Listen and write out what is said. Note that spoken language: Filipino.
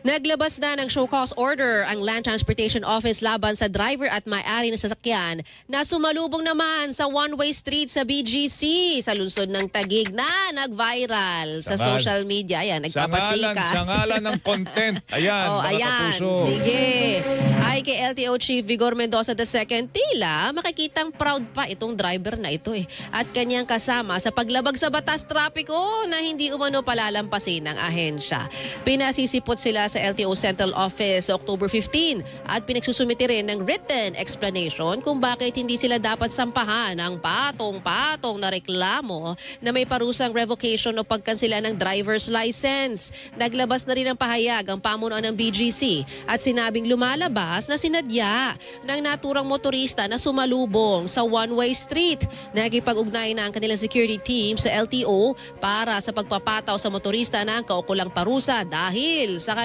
Naglabas na ng show cause order ang Land Transportation Office laban sa driver at may-ari ng sasakyan na sumalubong naman sa one-way street sa BGC sa lungsod ng Taguig na nag-viral sa social media. Ayan, nagpapasika. Sa ngalan ng content. Ayan, oh, mga ayan. kapuso. Sige. Ay kay LTO Chief Vigor Mendoza II, tila makikitang proud pa itong driver na ito at kanyang kasama sa paglabag sa batas trapiko na hindi umano palalampasin ng ahensya. Pinasisipot sila sa LTO Central Office sa October 15 at pinagsusumiti rin ng written explanation kung bakit hindi sila dapat sampahan ng patong-patong na reklamo na may parusang revocation o pagkansela ng driver's license. Naglabas na rin ng pahayag ang pamunuan ng BGC at sinabing lumalabas na sinadya ng naturang motorista na sumalubong sa one-way street. Nakikipag-ugnay na ang kanilang security team sa LTO para sa pagpapataw sa motorista ng kaukulang parusa dahil sa